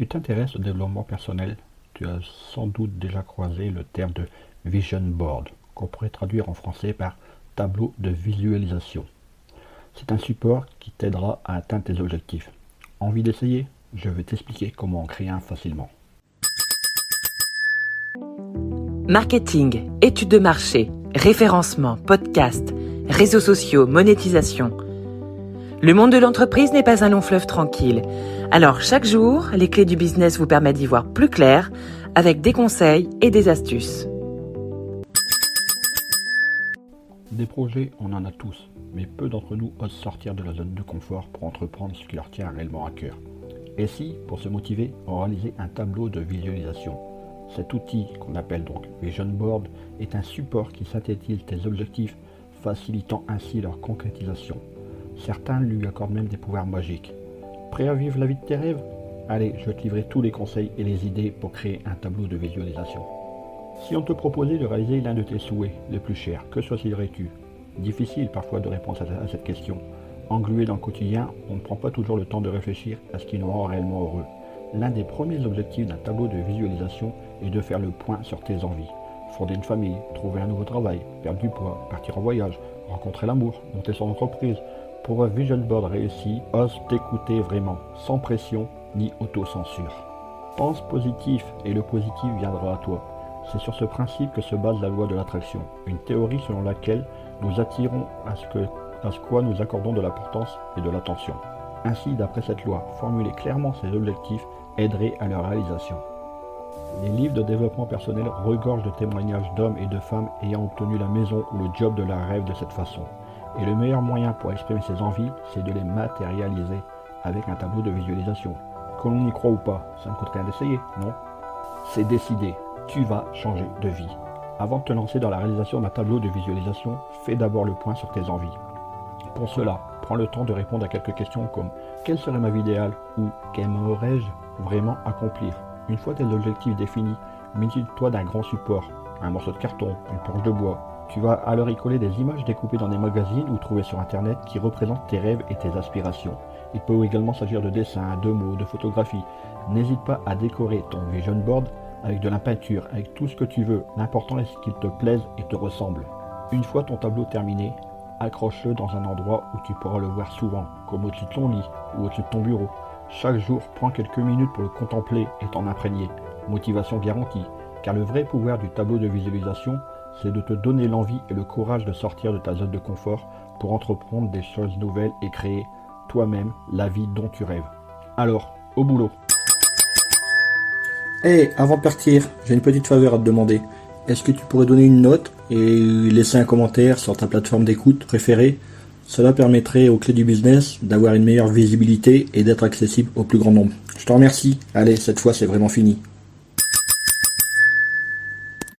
tu t'intéresses au développement personnel, tu as sans doute déjà croisé le terme de vision board, qu'on pourrait traduire en français par tableau de visualisation. C'est un support qui t'aidera à atteindre tes objectifs. Envie d'essayer? Je vais t'expliquer comment en créer un facilement. Marketing, études de marché, référencement, podcast, réseaux sociaux, monétisation. Le monde de l'entreprise n'est pas un long fleuve tranquille. Alors chaque jour, les clés du business vous permettent d'y voir plus clair avec des conseils et des astuces. Des projets, on en a tous, mais peu d'entre nous osent sortir de la zone de confort pour entreprendre ce qui leur tient réellement à cœur. Et si, pour se motiver, on réalisait un tableau de visualisation? Cet outil, qu'on appelle donc Vision Board, est un support qui synthétise tes objectifs, facilitant ainsi leur concrétisation. Certains lui accordent même des pouvoirs magiques. Prêt à vivre la vie de tes rêves? Allez, je vais te livrer tous les conseils et les idées pour créer un tableau de visualisation. Si on te proposait de réaliser l'un de tes souhaits les plus chers, que choisirais-tu? Difficile parfois de répondre à cette question. Englué dans le quotidien, on ne prend pas toujours le temps de réfléchir à ce qui nous rend réellement heureux. L'un des premiers objectifs d'un tableau de visualisation est de faire le point sur tes envies. Fonder une famille, trouver un nouveau travail, perdre du poids, partir en voyage, rencontrer l'amour, monter son entreprise. Pour un vision board réussi, ose t'écouter vraiment, sans pression ni autocensure. Pense positif et le positif viendra à toi. C'est sur ce principe que se base la loi de l'attraction, une théorie selon laquelle nous attirons à ce quoi nous accordons de l'importance et de l'attention. Ainsi, d'après cette loi, formuler clairement ses objectifs aiderait à leur réalisation. Les livres de développement personnel regorgent de témoignages d'hommes et de femmes ayant obtenu la maison ou le job de leur rêve de cette façon. Et le meilleur moyen pour exprimer ses envies, c'est de les matérialiser avec un tableau de visualisation. Que l'on y croit ou pas, ça ne coûte rien d'essayer, non? C'est décidé, tu vas changer de vie. Avant de te lancer dans la réalisation d'un tableau de visualisation, fais d'abord le point sur tes envies. Pour cela, prends le temps de répondre à quelques questions comme « Quelle serait ma vie idéale ?» ou « Qu'aimerais-je vraiment accomplir ?» Une fois tes objectifs définis, munis-toi d'un grand support, un morceau de carton, une planche de bois. Tu vas alors y coller des images découpées dans des magazines ou trouvées sur internet qui représentent tes rêves et tes aspirations. Il peut également s'agir de dessins, de mots, de photographies. N'hésite pas à décorer ton vision board avec de la peinture, avec tout ce que tu veux. L'important est qu'il te plaise et te ressemble. Une fois ton tableau terminé, accroche-le dans un endroit où tu pourras le voir souvent, comme au-dessus de ton lit ou au-dessus de ton bureau. Chaque jour, prends quelques minutes pour le contempler et t'en imprégner. Motivation garantie, car le vrai pouvoir du tableau de visualisation, c'est de te donner l'envie et le courage de sortir de ta zone de confort pour entreprendre des choses nouvelles et créer toi-même la vie dont tu rêves. Alors, au boulot! Hey, avant de partir, j'ai une petite faveur à te demander. Est-ce que tu pourrais donner une note et laisser un commentaire sur ta plateforme d'écoute préférée? Cela permettrait aux clés du business d'avoir une meilleure visibilité et d'être accessible au plus grand nombre. Je te remercie. Allez, cette fois c'est vraiment fini.